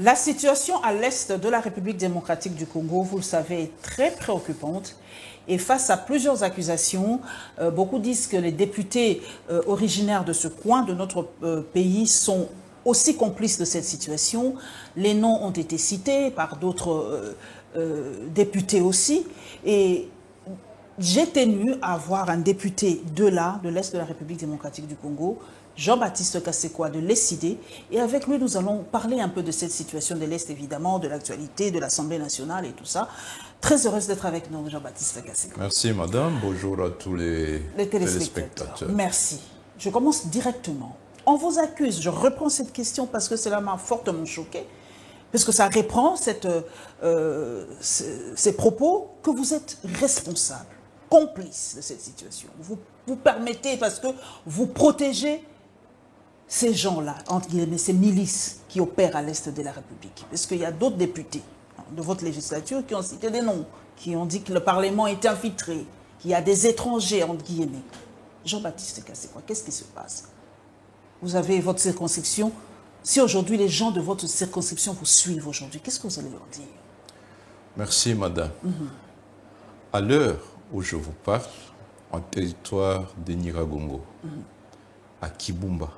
La situation à l'est de la République démocratique du Congo, vous le savez, est très préoccupante. Et face à plusieurs accusations, beaucoup disent que les députés originaires de ce coin de notre pays sont aussi complices de cette situation. Les noms ont été cités par d'autres députés aussi. Et j'ai tenu à avoir un député de l'Est de la République démocratique du Congo, Jean-Baptiste Kasekwa de l'ESID. Et avec lui, nous allons parler un peu de cette situation de l'Est, évidemment, de l'actualité, de l'Assemblée nationale et tout ça. Très heureuse d'être avec nous, Jean-Baptiste Kasekwa. Merci, madame. Bonjour à tous les téléspectateurs. Merci. Je commence directement. On vous accuse, je reprends cette question parce que cela m'a fortement choqué, parce que ça reprend ces propos, que vous êtes responsable, complice de cette situation. Vous permettez, parce que vous protégez ces gens-là, entre guillemets, ces milices qui opèrent à l'Est de la République. Parce qu'il y a d'autres députés de votre législature qui ont cité des noms, qui ont dit que le Parlement est infiltré, qu'il y a des étrangers, entre guillemets. Jean-Baptiste Kasekwa, qu'est-ce qui se passe? Vous avez votre circonscription. Si aujourd'hui les gens de votre circonscription vous suivent aujourd'hui, qu'est-ce que vous allez leur dire? Merci, madame. À l'heure où je vous parle, en territoire de Nyiragongo, à Kibumba,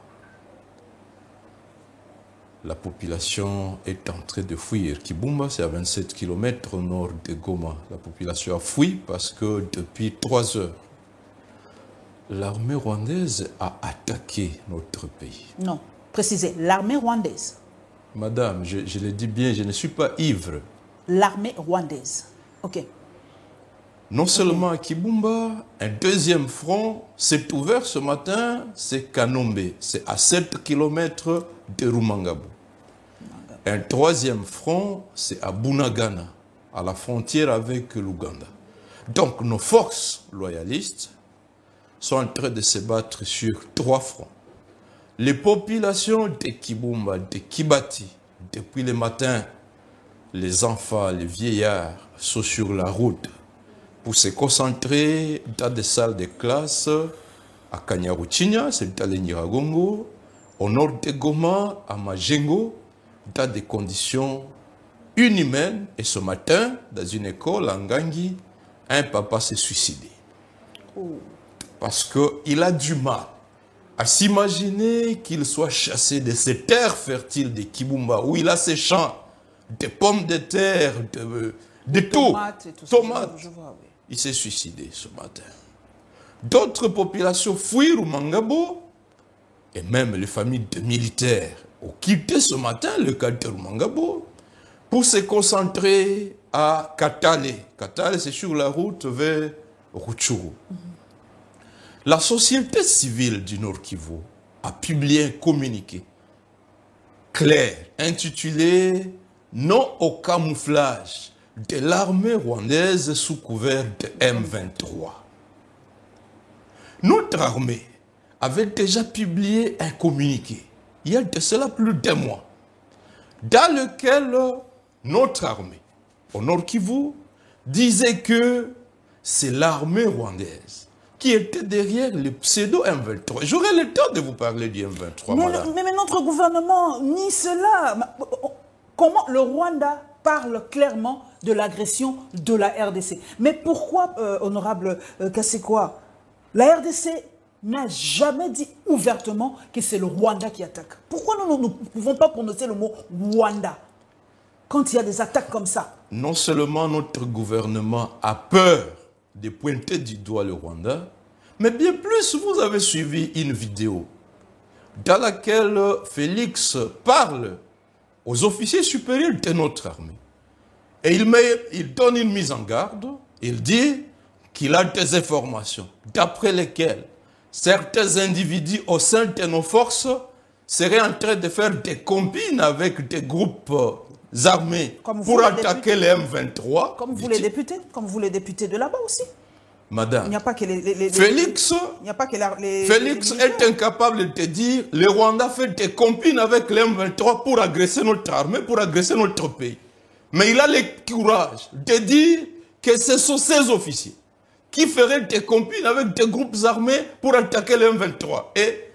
la population est en train de fuir. Kibumba, c'est à 27 km au nord de Goma. La population a fui parce que depuis 3 heures, l'armée rwandaise a attaqué notre pays. Non, précisez, l'armée rwandaise. Madame, je le dis bien, je ne suis pas ivre. L'armée rwandaise. Ok. Non seulement à Kibumba, un deuxième front s'est ouvert ce matin, c'est Kanombe. C'est à 7 km de Rumangabo. Un troisième front, c'est à Bunagana, à la frontière avec l'Ouganda. Donc nos forces loyalistes sont en train de se battre sur 3 fronts. Les populations de Kibumba, de Kibati, depuis le matin, les enfants, les vieillards sont sur la route pour se concentrer dans des salles de classe à Kanyaruchinya, c'est dans le Nyiragongo, au nord de Goma, à Majengo, dans des conditions inhumaines. Et ce matin, dans une école à Ngangi, un papa s'est suicidé. Parce qu'il a du mal à s'imaginer qu'il soit chassé de ces terres fertiles de Kibumba, où il a ses champs, des pommes de terre, de tout, tomates. Il s'est suicidé ce matin. D'autres populations fuient Rumangabo, et même les familles de militaires ont quitté ce matin le cadre de Rumangabo pour se concentrer à Katale. Katale, c'est sur la route vers Rutshuru. La société civile du Nord Kivu a publié un communiqué clair intitulé « Non au camouflage de l'armée rwandaise sous couvert de M23 ». Notre armée avait déjà publié un communiqué, il y a de cela plus d'1 mois, dans lequel notre armée, au Nord Kivu, disait que c'est l'armée rwandaise qui était derrière le pseudo M23. J'aurai le temps de vous parler du M23, madame. Mais notre gouvernement nie cela. Comment le Rwanda parle clairement de l'agression de la RDC? Mais pourquoi, honorable Kasekwa, la RDC n'a jamais dit ouvertement que c'est le Rwanda qui attaque? Pourquoi nous ne pouvons pas prononcer le mot Rwanda quand il y a des attaques comme ça? Non seulement notre gouvernement a peur de pointer du doigt le Rwanda, mais bien plus, vous avez suivi une vidéo dans laquelle Félix parle aux officiers supérieurs de notre armée. Et il donne une mise en garde, il dit qu'il a des informations d'après lesquelles certains individus au sein de nos forces seraient en train de faire des combines avec des groupes armés pour attaquer les M23. Comme vous les députés de là-bas aussi. Madame, il n'y a pas que Félix est incapable de dire le Rwanda fait des combines avec les M23 pour agresser notre armée, pour agresser notre pays. Mais il a le courage de dire que ce sont ces officiers qui feraient des combines avec des groupes armés pour attaquer les M23. Et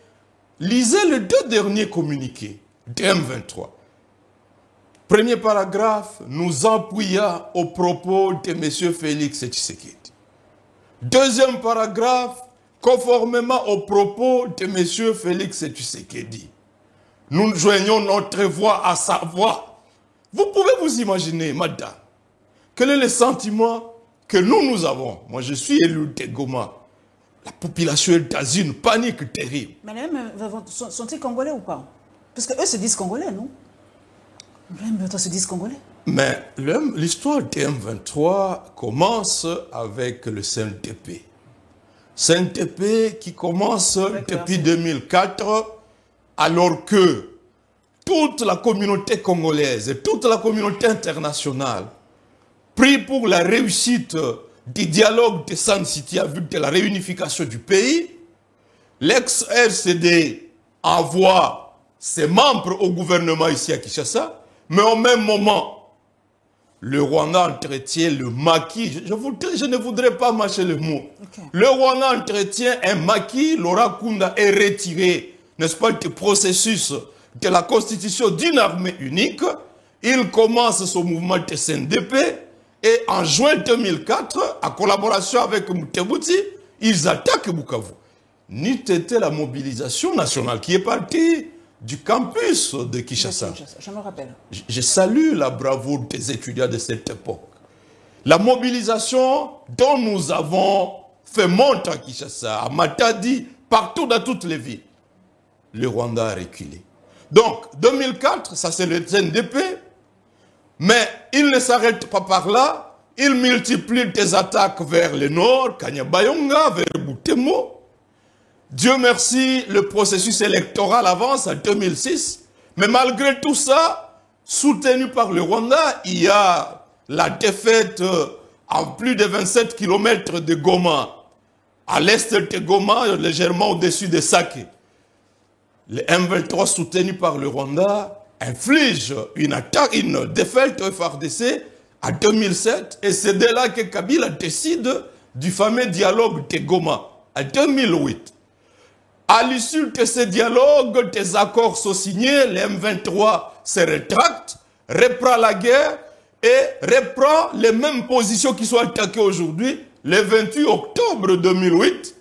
lisez les 2 derniers communiqués des M23. Premier paragraphe, nous appuya aux propos de M. Félix Tshisekedi. Deuxième paragraphe, conformément aux propos de M. Félix Tshisekedi, nous joignons notre voix à sa voix. Vous pouvez vous imaginer, madame, quel est le sentiment que nous avons. Moi, je suis élu de Goma. La population est dans une panique terrible. Mais sont-ils congolais ou pas? Parce qu'eux se disent congolais, non? Même se disent congolais. Mais l'histoire des M23 commence avec le CNTP. CNTP qui commence depuis 2004, alors que toute la communauté congolaise et toute la communauté internationale prie pour la réussite du dialogue de Sun City à vue de la réunification du pays. L'ex-RCD envoie ses membres au gouvernement ici à Kinshasa, mais au même moment, le Rwanda entretient le maquis. Je ne voudrais pas mâcher le mot. Okay. Le Rwanda entretient un maquis. Laurent Kunda est retiré, n'est-ce pas, du processus de la constitution d'une armée unique. Il commence son mouvement de CNDP et en juin 2004, en collaboration avec Mutebutsi, ils attaquent Bukavu. N'eût été la mobilisation nationale qui est partie du campus de Kinshasa. Je me rappelle. Je salue la bravoure des étudiants de cette époque. La mobilisation dont nous avons fait montre à Kinshasa, à Matadi, partout dans toutes les villes. Le Rwanda a reculé. Donc, 2004, ça c'est le CNDP, mais il ne s'arrête pas par là. Il multiplie des attaques vers le nord, Kanyabayonga, vers Boutemo. Dieu merci, le processus électoral avance en 2006. Mais malgré tout ça, soutenu par le Rwanda, il y a la défaite en plus de 27 km de Goma. À l'est de Goma, légèrement au-dessus de Sake. Le M23 soutenu par le Rwanda inflige une attaque, une défaite au FARDC en 2007. Et c'est de là que Kabila décide du fameux dialogue de Goma en 2008. À l'issue de ce dialogue, des accords sont signés, le M23 se rétracte, reprend la guerre et reprend les mêmes positions qui sont attaquées aujourd'hui, le 28 octobre 2008,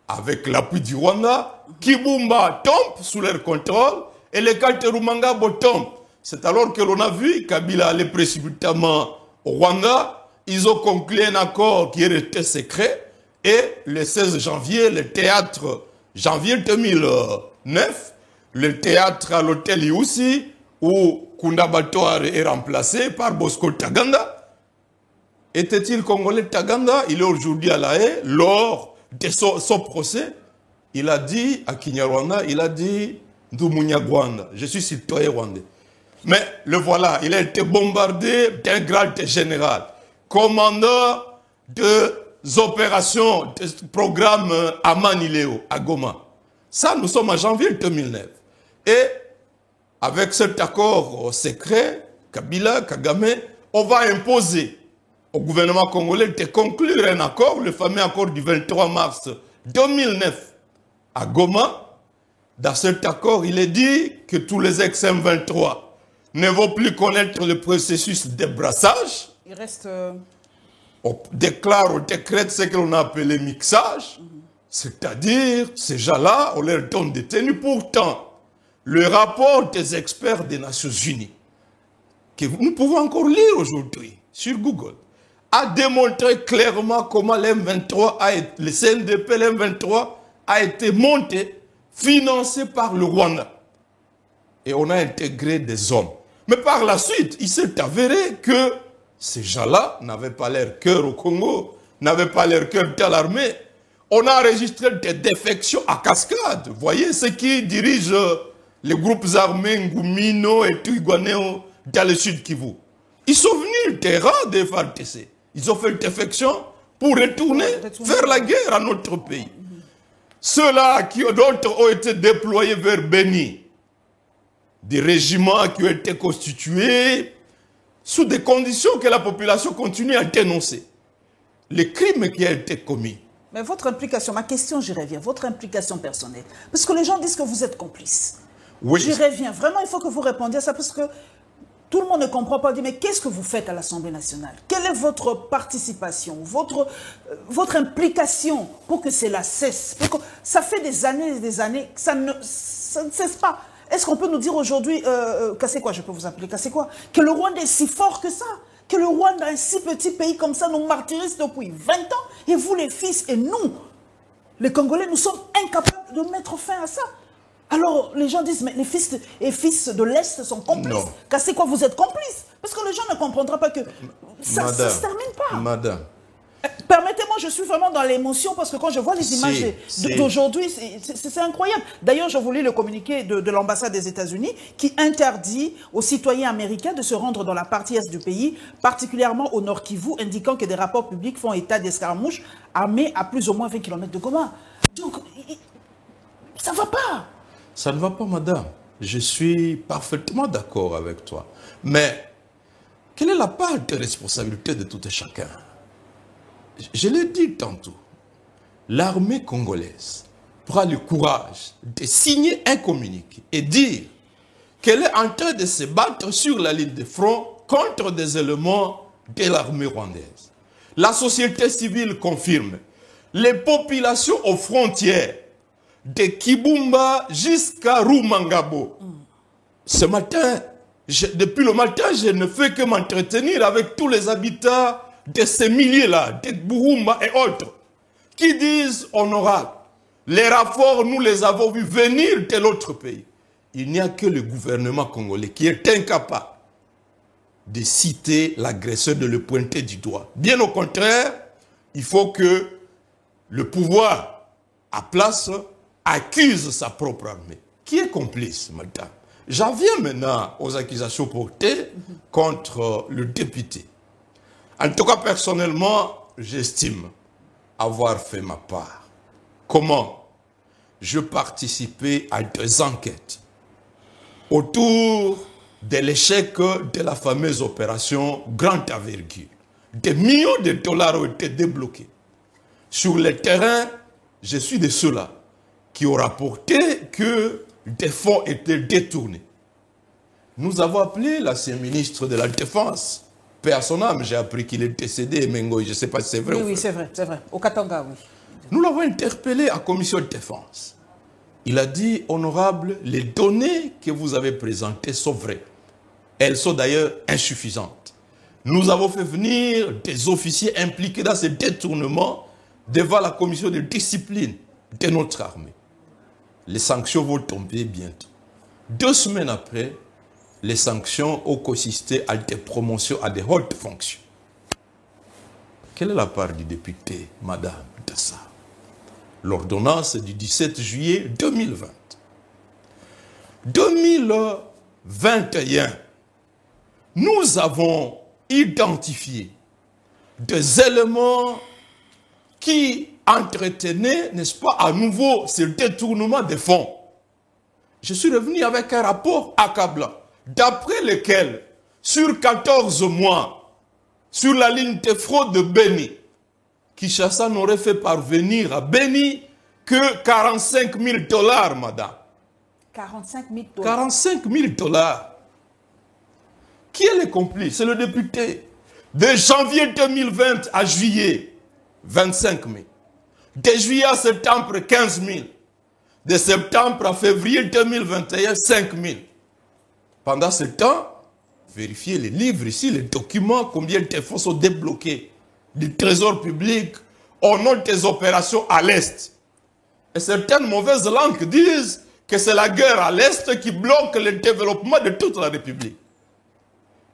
avec l'appui du Rwanda. Kibumba tombe sous leur contrôle et les Kalterumangabo tombent. C'est alors que l'on a vu Kabila aller précipitamment au Rwanda. Ils ont conclu un accord qui est resté secret et le 16 janvier, le théâtre janvier 2009, le théâtre à l'hôtel Iusi, où Kundabatoire est remplacé par Bosco Taganda. Était-il congolais Taganda? Il est aujourd'hui à La Haye. Lors de son procès, il a dit à Kinyarwanda, il a dit Ndumunyagwanda, je suis citoyen rwandais. Mais le voilà, il a été bombardé d'un grade général, commandeur des opérations, des programmes à Manileo, à Goma. Ça, nous sommes en janvier 2009. Et avec cet accord secret, Kabila, Kagame, on va imposer au gouvernement congolais de conclure un accord, le fameux accord du 23 mars 2009 à Goma. Dans cet accord, il est dit que tous les ex-M23 ne vont plus connaître le processus de brassage. Il reste... On déclare, on décrète ce que l'on a appelé mixage. C'est-à-dire, ces gens-là, on leur donne des tenues. Pourtant, le rapport des experts des Nations Unies, que nous pouvons encore lire aujourd'hui sur Google, a démontré clairement comment l'M23 a été, le CNDP, l'M23 a été monté, financé par le Rwanda. Et on a intégré des hommes. Mais par la suite, il s'est avéré que ces gens-là n'avaient pas leur cœur au Congo, n'avaient pas leur cœur dans l'armée. On a enregistré des défections à cascade. Vous voyez ceux qui dirigent les groupes armés Ngumino et Twigwaneo dans le sud Kivu. Ils sont venus des rangs des FARDC. Ils ont fait une défection pour retourner faire la guerre à notre pays. Ceux-là, d'autres ont été déployés vers Beni. Des régiments qui ont été constitués sous des conditions que la population continue à dénoncer. Les crimes qui ont été commis. Mais votre implication, ma question, j'y reviens, votre implication personnelle. Parce que les gens disent que vous êtes complice. Oui. J'y reviens. Vraiment, il faut que vous répondiez à ça parce que Tout le monde ne comprend pas. On dit, mais qu'est-ce que vous faites à l'Assemblée nationale? Quelle est votre participation, votre implication pour que cela cesse? Ça fait des années et des années que ça ne cesse pas. Est-ce qu'on peut nous dire aujourd'hui, Kassekwa, je peux vous appeler Kassekwa, que le Rwanda est si fort que ça? Que le Rwanda, un si petit pays comme ça, nous martyrise depuis 20 ans? Et vous, les fils, et nous, les Congolais, nous sommes incapables de mettre fin à ça. Alors, les gens disent, mais les fils de l'Est sont complices. Non. Kassekwa, vous êtes complices. Parce que les gens ne comprendront pas que ça ne se termine pas. Madame. Permettez-moi, je suis vraiment dans l'émotion parce que quand je vois les images d'aujourd'hui, c'est incroyable. D'ailleurs, je vous lis le communiqué de l'ambassade des États-Unis qui interdit aux citoyens américains de se rendre dans la partie est du pays, particulièrement au Nord Kivu, indiquant que des rapports publics font état d'escarmouches armées à plus ou moins 20 km de Goma. Donc, ça ne va pas. Ça ne va pas, madame. Je suis parfaitement d'accord avec toi. Mais, quelle est la part de responsabilité de tout et chacun? Je l'ai dit tantôt. L'armée congolaise prend le courage de signer un communiqué et dire qu'elle est en train de se battre sur la ligne de front contre des éléments de l'armée rwandaise. La société civile confirme. Les populations aux frontières de Kibumba jusqu'à Rumangabo. Ce matin, depuis le matin, je ne fais que m'entretenir avec tous les habitants de ces milliers-là, de Burumba et autres, qui disent honorable, les rapports, nous les avons vus venir de l'autre pays. Il n'y a que le gouvernement congolais qui est incapable de citer l'agresseur, de le pointer du doigt. Bien au contraire, il faut que le pouvoir à place accuse sa propre armée. Qui est complice, madame? J'en viens maintenant aux accusations portées contre le député. En tout cas, personnellement, j'estime avoir fait ma part. Comment? Je participais à 2 enquêtes autour de l'échec de la fameuse opération grande envergure. Des millions de dollars ont été débloqués. Sur le terrain, je suis de ceux-là qui ont rapporté que des fonds étaient détournés. Nous avons appelé l'ancien ministre de la Défense. Paix à son âme, j'ai appris qu'il est décédé, Mengo, je ne sais pas si c'est vrai. Oui, c'est vrai, c'est vrai. Au Katanga, oui. Nous l'avons interpellé à la commission de défense. Il a dit, honorable, les données que vous avez présentées sont vraies. Elles sont d'ailleurs insuffisantes. Nous avons fait venir des officiers impliqués dans ce détournement devant la commission de discipline de notre armée. Les sanctions vont tomber bientôt. 2 semaines après, les sanctions ont consisté à des promotions à des hautes fonctions. Quelle est la part du député, madame, de ça? L'ordonnance du 17 juillet 2020. 2021, nous avons identifié des éléments qui entretenaient, n'est-ce pas, à nouveau ce détournement des fonds. Je suis revenu avec un rapport accablant, d'après lequel, sur 14 mois, sur la ligne de fraude de Beni, Kinshasa n'aurait fait parvenir à Beni que 45 000 $, madame. 45 000 $. 45 000 $. Qui est le complice? C'est le député. De janvier 2020 à juillet, 25 000. De juillet à septembre, 15 000. De septembre à février 2021, 5 000. Pendant ce temps, vérifiez les livres ici, les documents, combien de fonds sont débloqués du trésor public au nom des opérations à l'Est. Et certaines mauvaises langues disent que c'est la guerre à l'Est qui bloque le développement de toute la République.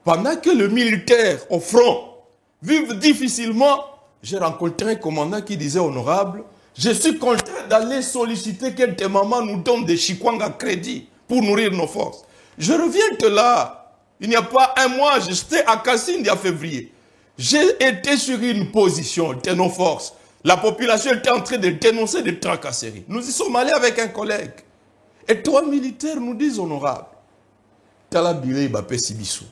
Pendant que le militaire au front vive difficilement, j'ai rencontré un commandant qui disait, honorable, je suis contraint d'aller solliciter que des mamans nous donnent des chikwang à crédit pour nourrir nos forces. Je reviens de là. Il n'y a pas un mois, j'étais à Kassindi en février. J'ai été sur une position de nos forces. La population était en train de dénoncer des tracasseries. Nous y sommes allés avec un collègue. Et 3 militaires nous disent, honorable, Talabile Bape Sibissou.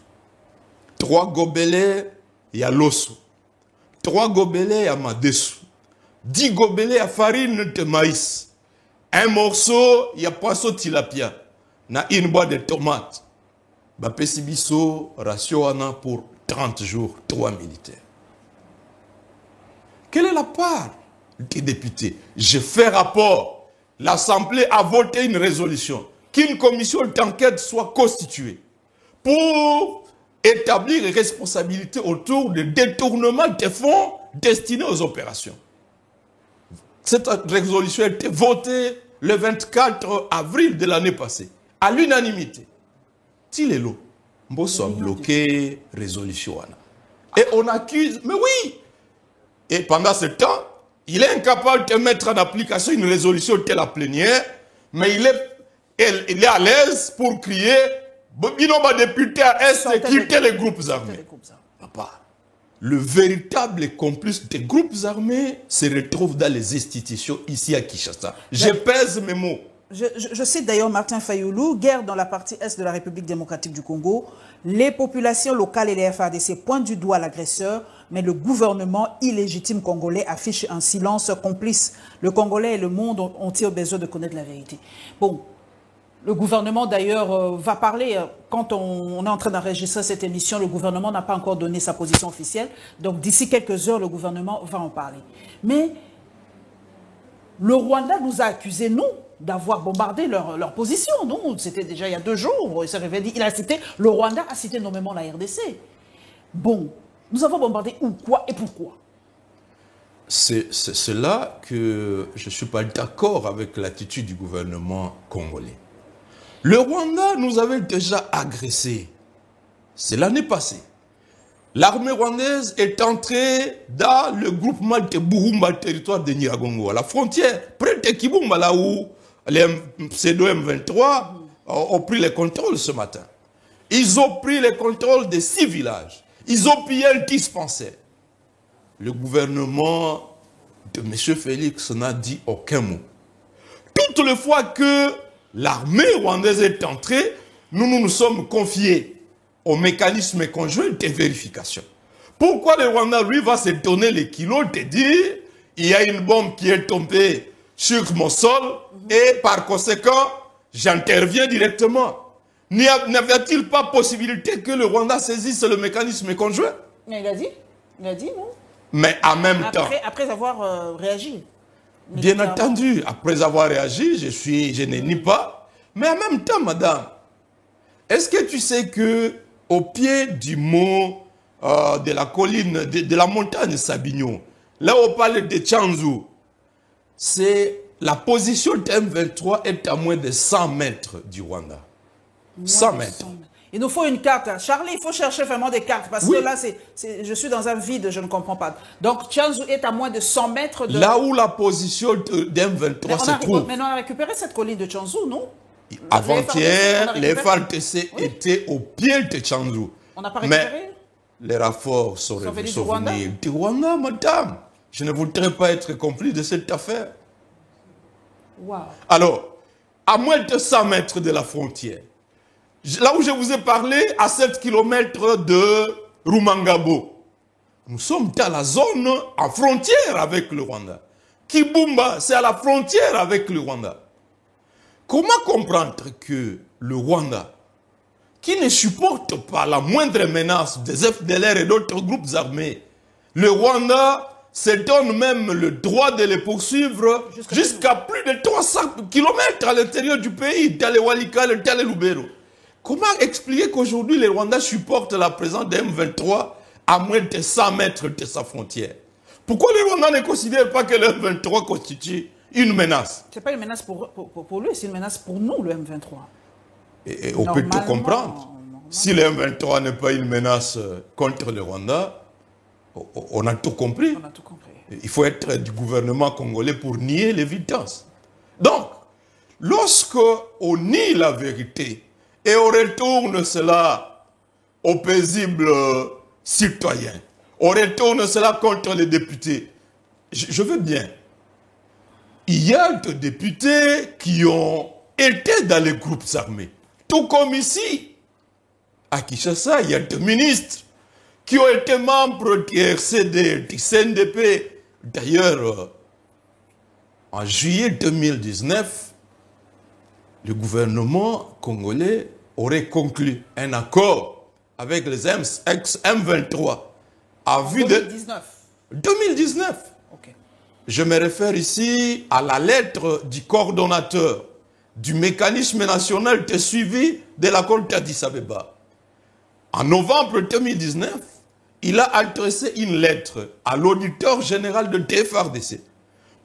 3 gobelets, il y a l'osso. 3 gobelets, il y a Madesu. 10 gobelets à farine de maïs. Un morceau, il y a poisson tilapia. Na une boîte de tomates. Bapesibiso, ratio Anna pour 30 jours, 3 militaires. Quelle est la part des députés? Je fais rapport. L'Assemblée a voté une résolution qu'une commission d'enquête soit constituée pour établir les responsabilités autour du détournement des fonds destinés aux opérations. Cette résolution a été votée le 24 avril de l'année passée, à l'unanimité. Tilelo, nous sommes bloqués, résolution. Et on accuse, mais oui. Et pendant ce temps, il est incapable de mettre en application une résolution telle la plénière, mais il est à l'aise pour crier Binomba député à Est quitter les groupes armés. Papa, le véritable complice des groupes armés se retrouve dans les institutions ici à Kinshasa. Je pèse mes mots. Je cite d'ailleurs Martin Fayoulou, guerre dans la partie est de la République démocratique du Congo. Les populations locales et les FARDC pointent du doigt l'agresseur, mais le gouvernement illégitime congolais affiche un silence complice. Le Congolais et le monde ont-ils besoin de connaître la vérité? Bon, le gouvernement d'ailleurs va parler, quand on est en train d'enregistrer cette émission, le gouvernement n'a pas encore donné sa position officielle. Donc d'ici quelques heures, le gouvernement va en parler. Mais le Rwanda nous a accusés, nous, d'avoir bombardé leur position. Non, c'était déjà il y a 2 jours. Il s'est révélé, il a cité, le Rwanda a cité nommément la RDC. Bon, nous avons bombardé où, quoi et pourquoi? C'est là que je ne suis pas d'accord avec l'attitude du gouvernement congolais. Le Rwanda nous avait déjà agressés. C'est l'année passée. L'armée rwandaise est entrée dans le groupement de Burumba, territoire de Nyiragongo, à la frontière, près de Kibumba, là où les pseudo M23 ont pris les contrôles ce matin. Ils ont pris les contrôles de 6 villages. Ils ont pillé un dispensaire. Le gouvernement de M. Félix n'a dit aucun mot. Toutes les fois que l'armée rwandaise est entrée, nous sommes confiés au mécanisme conjoint de vérification. Pourquoi le Rwanda, lui, va se donner les kilos de dire il y a une bombe qui est tombée sur mon sol et par conséquent, j'interviens directement. N'avait-il pas possibilité que le Rwanda saisisse le mécanisme conjoint? Mais il a dit, non? Mais en même temps... Après avoir réagi. Bien entendu, après avoir réagi, je ne nie pas. Mais en même temps, madame, est-ce que tu sais que au pied du mont de la colline, de la montagne Sabignon, là où on parle de Tchanzu, c'est la position de M23 est à moins de 100 mètres du Rwanda. 100 mètres. Il nous faut une carte. Charlie, il faut chercher vraiment des cartes. Parce que là, je suis dans un vide, je ne comprends pas. Donc, Tchanzu est à moins de 100 mètres de... Là où la position de M23 se trouve. Mais on a récupéré cette colline de Tchanzu, non? Avant-hier, les FARDC étaient au pied de Tchanzu. On n'a pas récupéré? Mais les rapports sont venus du Rwanda, madame. Je ne voudrais pas être complice de cette affaire. Wow. Alors, à moins de 100 mètres de la frontière, là où je vous ai parlé, à 7 km de Rumangabo, nous sommes dans la zone en frontière avec le Rwanda. Kibumba, c'est à la frontière avec le Rwanda. Comment comprendre que le Rwanda, qui ne supporte pas la moindre menace des FDLR et d'autres groupes armés, le Rwanda se donne même le droit de les poursuivre jusqu'à plus de 300 km à l'intérieur du pays, dans les Walikale, dans les Lubero. Comment expliquer qu'aujourd'hui les Rwandais supportent la présence de M23 à moins de 100 mètres de sa frontière? Pourquoi les Rwandais ne considèrent pas que le M23 constitue une menace? Ce n'est pas une menace pour lui, c'est une menace pour nous, le M23. Et on peut tout comprendre. Si le M23 n'est pas une menace contre le Rwanda, on a tout compris. On a tout compris. Il faut être du gouvernement congolais pour nier l'évidence. Donc, lorsque on nie la vérité et on retourne cela aux paisibles citoyens, on retourne cela contre les députés, je veux bien. Il y a des députés qui ont été dans les groupes armés. Tout comme ici, à Kinshasa, il y a des ministres qui ont été membres du RCD, du CNDP. D'ailleurs, en juillet 2019, le gouvernement congolais aurait conclu un accord avec les ex-M23 à vue de 2019. Okay. Je me réfère ici à la lettre du coordonnateur du mécanisme national de suivi de l'accord d'Addis Abeba. En novembre 2019, il a adressé une lettre à l'auditeur général de TFRDC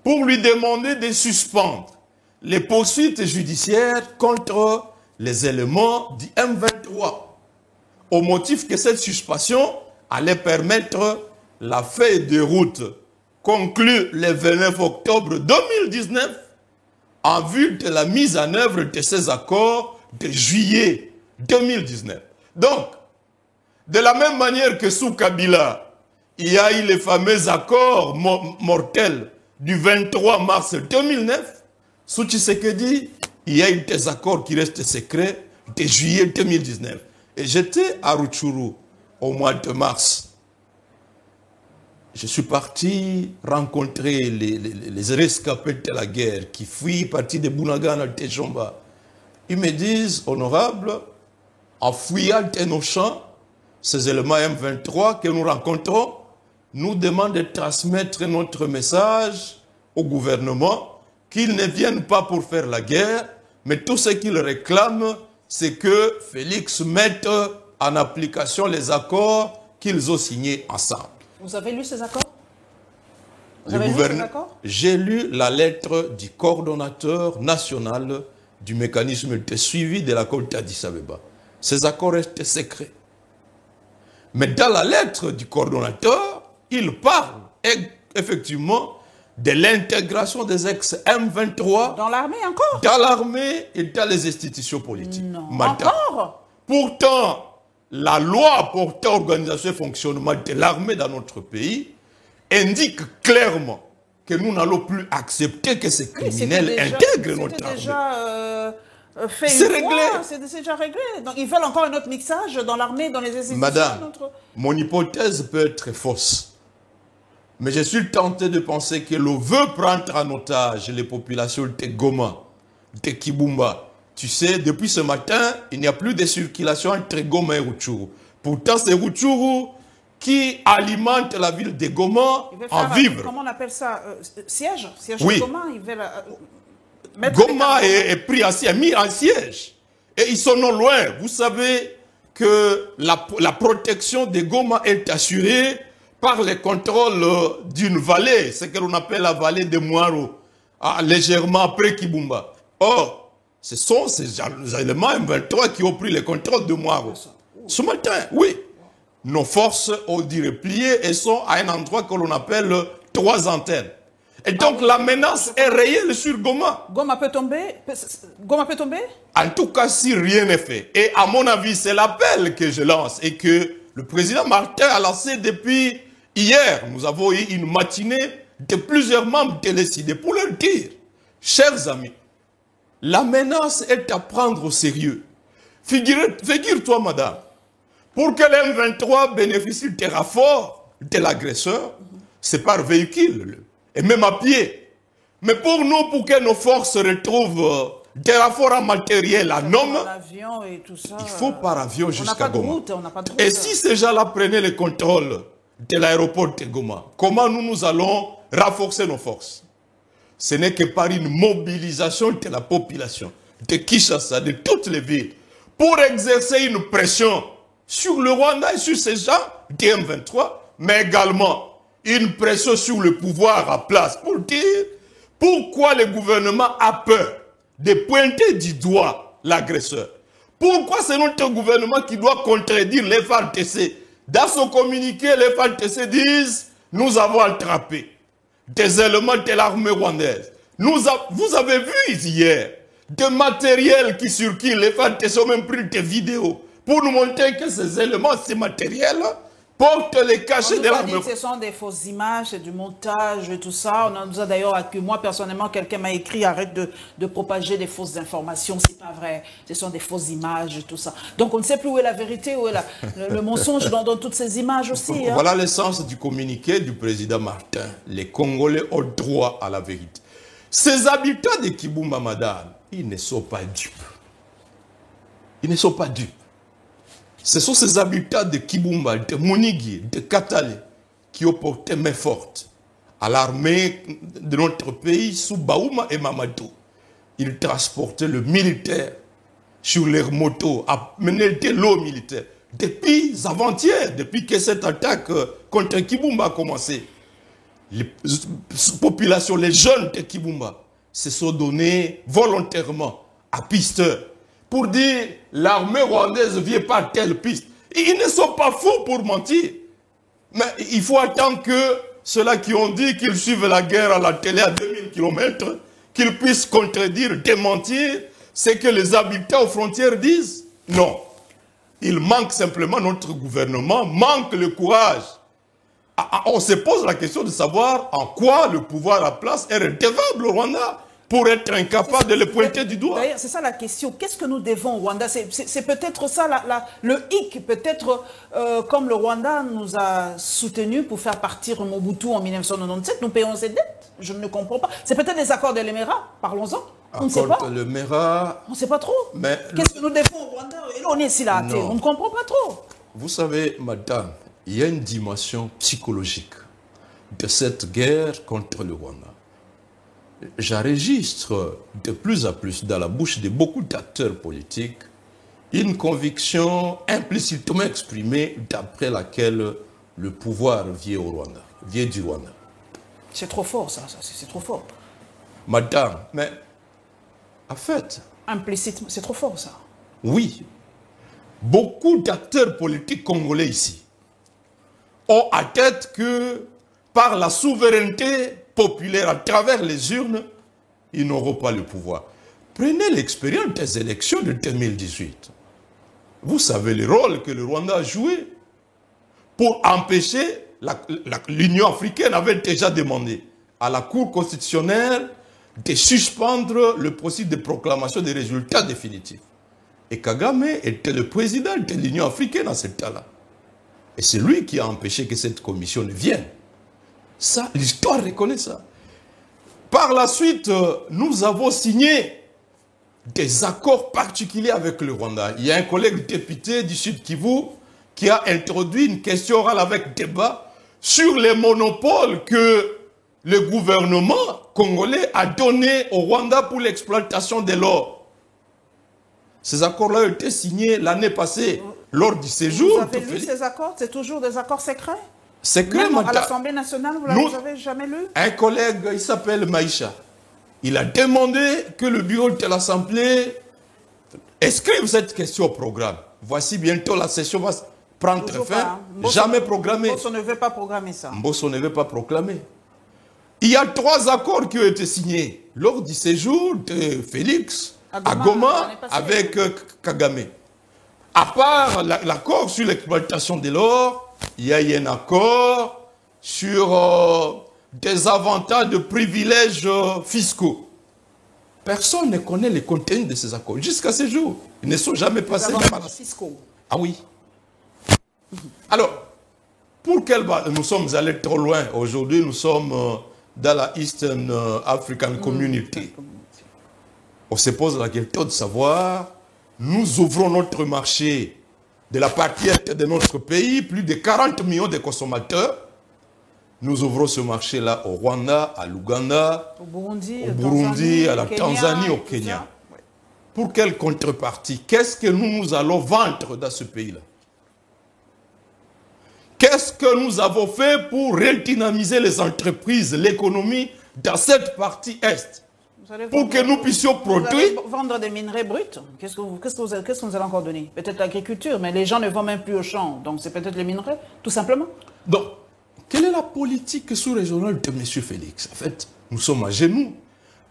pour lui demander de suspendre les poursuites judiciaires contre les éléments du M23, au motif que cette suspension allait permettre la feuille de route conclue le 29 octobre 2019 en vue de la mise en œuvre de ces accords de juillet 2019. Donc, de la même manière que sous Kabila, il y a eu les fameux accords mortels du 23 mars 2009, sous Tshisekedi, il y a eu des accords qui restent secrets de juillet 2019. Et j'étais à Rutshuru au mois de mars. Je suis parti rencontrer les rescapés de la guerre qui fuient partis de Bunagana, de Tejomba. Ils me disent, honorable, en fouillant de nos champs, ces éléments M23 que nous rencontrons nous demandent de transmettre notre message au gouvernement qu'ils ne viennent pas pour faire la guerre, mais tout ce qu'ils réclament, c'est que Félix mette en application les accords qu'ils ont signés ensemble. Vous avez lu ces accords? Vous avez lu ces accords? J'ai lu la lettre du coordonnateur national du mécanisme de suivi de l'accord d'Addis Abeba. Ces accords restent secrets. Mais dans la lettre du coordonnateur, il parle effectivement de l'intégration des ex-M23 dans l'armée encore? Dans l'armée et dans les institutions politiques. Non. Encore? Pourtant, la loi portant organisation et fonctionnement de l'armée dans notre pays indique clairement que nous n'allons plus accepter que ces criminels intègrent notre armée. C'est réglé. C'est déjà réglé. Donc ils veulent encore un autre mixage dans l'armée, dans les institutions. Madame, mon hypothèse peut être fausse. Mais je suis tenté de penser que l'on veut prendre en otage les populations de Goma, de Kibumba. Tu sais, depuis ce matin, il n'y a plus de circulation entre Goma et Rutshuru. Pourtant, c'est Rutshuru qui alimente la ville de Goma en vivre. Comment on appelle ça? Siège? Siège oui. de Goma, ils veulent Goma est pris mis en siège. Et ils sont non loin. Vous savez que la protection de Goma est assurée par les contrôles d'une vallée, ce que l'on appelle la vallée de Mwaro, légèrement après Kibumba. Or, ce sont ces éléments M23 qui ont pris le contrôle de Mwaro. Ce matin, oui. Nos forces ont dû replier et sont à un endroit que l'on appelle 3 antennes. Et donc la menace est réelle sur Goma. Goma peut tomber? Goma peut tomber? En tout cas, si rien n'est fait. Et à mon avis, c'est l'appel que je lance et que le président Martin a lancé depuis hier. Nous avons eu une matinée de plusieurs membres de l'ECD pour leur dire, chers amis, la menace est à prendre au sérieux. Figure-toi, madame, pour que l'M23 bénéficie des renforts de l'agresseur, c'est par véhicule, et même à pied. Mais pour nous, pour que nos forces retrouvent des renforts en matériel, en hommes, il faut par avion jusqu'à Goma. Et si ces gens-là prenaient le contrôle de l'aéroport de Goma, comment nous allons renforcer nos forces? Ce n'est que par une mobilisation de la population, de Kinshasa, de toutes les villes, pour exercer une pression sur le Rwanda et sur ces gens du M23, mais également une pression sur le pouvoir à place pour dire pourquoi le gouvernement a peur de pointer du doigt l'agresseur. Pourquoi c'est notre gouvernement qui doit contredire les FARDC? Dans son communiqué, les FARDC disent « Nous avons attrapé des éléments de l'armée rwandaise. » Vous avez vu hier des matériels qui circulent. Les FARDC ont même pris des vidéos pour nous montrer que ces éléments, ces matériels portent les cachets de l'armée. Ce sont des fausses images, c'est du montage et tout ça. On nous a d'ailleurs accusé. Moi, personnellement, quelqu'un m'a écrit, arrête de propager des fausses informations. C'est pas vrai. Ce sont des fausses images et tout ça. Donc, on ne sait plus où est la vérité, où est le mensonge dans toutes ces images aussi. Hein. Voilà l'essence du communiqué du président Martin. Les Congolais ont droit à la vérité. Ces habitants de Kibumba, madame, ils ne sont pas dupes. Ils ne sont pas dupes. Ce sont ces habitants de Kibumba, de Monigi, de Katale qui ont porté main forte à l'armée de notre pays sous Baouma et Mamadou. Ils transportaient le militaire sur leurs motos, à mener de l'eau militaire. Depuis avant-hier, depuis que cette attaque contre Kibumba a commencé, les populations, les jeunes de Kibumba se sont donnés volontairement à pisteur pour dire l'armée rwandaise ne vient pas à telle piste. Ils ne sont pas fous pour mentir. Mais il faut attendre que ceux-là qui ont dit qu'ils suivent la guerre à la télé à 2000 km, qu'ils puissent contredire, démentir ce que les habitants aux frontières disent. Non. Il manque simplement, notre gouvernement manque le courage. On se pose la question de savoir en quoi le pouvoir à place est redevable au Rwanda pour être incapable de le pointer du doigt. D'ailleurs, c'est ça la question. Qu'est-ce que nous devons au Rwanda? C'est peut-être ça, le hic, peut-être comme le Rwanda nous a soutenus pour faire partir Mobutu en 1997, nous payons ses dettes. Je ne comprends pas. C'est peut-être les accords de l'Émirat, parlons-en. On ne sait pas. Le MERA, on ne sait pas trop. Qu'est-ce que nous devons au Rwanda? Et là, on est ici là, on ne comprend pas trop. Vous savez, madame, il y a une dimension psychologique de cette guerre contre le Rwanda. J'enregistre de plus en plus dans la bouche de beaucoup d'acteurs politiques une conviction implicitement exprimée d'après laquelle le pouvoir vient au Rwanda, vient du Rwanda. C'est trop fort ça c'est trop fort. Madame, mais en fait... Implicitement, c'est trop fort ça. Oui. Beaucoup d'acteurs politiques congolais ici ont à tête que par la souveraineté populaire à travers les urnes, ils n'auront pas le pouvoir. Prenez l'expérience des élections de 2018. Vous savez le rôle que le Rwanda a joué pour empêcher, l'Union africaine avait déjà demandé à la Cour constitutionnelle de suspendre le processus de proclamation des résultats définitifs. Et Kagame était le président de l'Union africaine à ce temps-là. Et c'est lui qui a empêché que cette commission ne vienne. Ça, l'histoire reconnaît ça. Par la suite, nous avons signé des accords particuliers avec le Rwanda. Il y a un collègue député du Sud Kivu qui a introduit une question orale avec débat sur les monopoles que le gouvernement congolais a donnés au Rwanda pour l'exploitation de l'or. Ces accords-là ont été signés l'année passée lors du séjour. Vous avez lu ces accords? C'est toujours des accords secrets? Secret, même à l'Assemblée nationale, vous ne l'avez jamais lu? Un collègue, il s'appelle Maïcha. Il a demandé que le bureau de l'Assemblée inscrive cette question au programme. Voici bientôt la session va prendre fin. Jamais programmé. Mbosso ne veut pas programmer ça. Mbosso ne veut pas proclamer. Il y a 3 accords qui ont été signés lors du séjour de Félix à Goma avec Kagame. À part l'accord sur l'exploitation de l'or, il y a eu un accord sur des avantages de privilèges fiscaux. Personne ne connaît les contenus de ces accords. Jusqu'à ce jour, ils ne sont jamais passés par fiscaux. Ah oui. Alors, pour quelle base nous sommes allés trop loin? Aujourd'hui, nous sommes dans la Eastern African Community. On se pose la question de savoir, nous ouvrons notre marché de la partie est de notre pays, plus de 40 millions de consommateurs. Nous ouvrons ce marché-là au Rwanda, à l'Ouganda, au Burundi, à la Tanzanie, au Kenya. Pour quelle contrepartie? Qu'est-ce que nous allons vendre dans ce pays-là? Qu'est-ce que nous avons fait pour redynamiser les entreprises, l'économie dans cette partie Est? Pour que nous puissions produire... Vendre des minerais bruts? Qu'est-ce que vous allez encore donner? Peut-être l'agriculture, mais les gens ne vont même plus au champ. Donc c'est peut-être les minerais, tout simplement. Donc, quelle est la politique sous-régionale de M. Félix? En fait, nous sommes à genoux.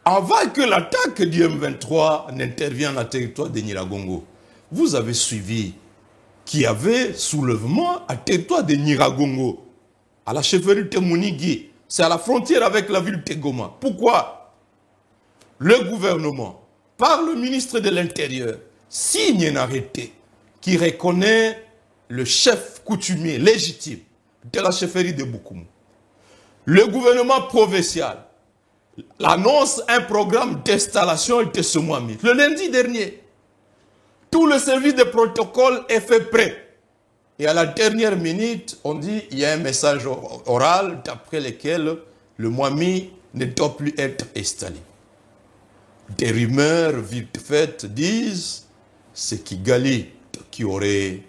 Avant que l'attaque du M23 n'intervienne dans le territoire de Nyiragongo, vous avez suivi qu'il y avait soulèvement à territoire de Nyiragongo, à la chefferie de Monigi. C'est à la frontière avec la ville de Goma. Pourquoi? Le gouvernement, par le ministre de l'Intérieur, signe un arrêté qui reconnaît le chef coutumier légitime de la chefferie de Bukumu. Le gouvernement provincial annonce un programme d'installation de ce mois. Le lundi dernier, Tout le service de protocole est fait prêt. Et à la dernière minute, on dit il y a un message oral d'après lequel le Mwami ne doit plus être installé. Des rumeurs vite faites disent c'est Kigali qui aurait...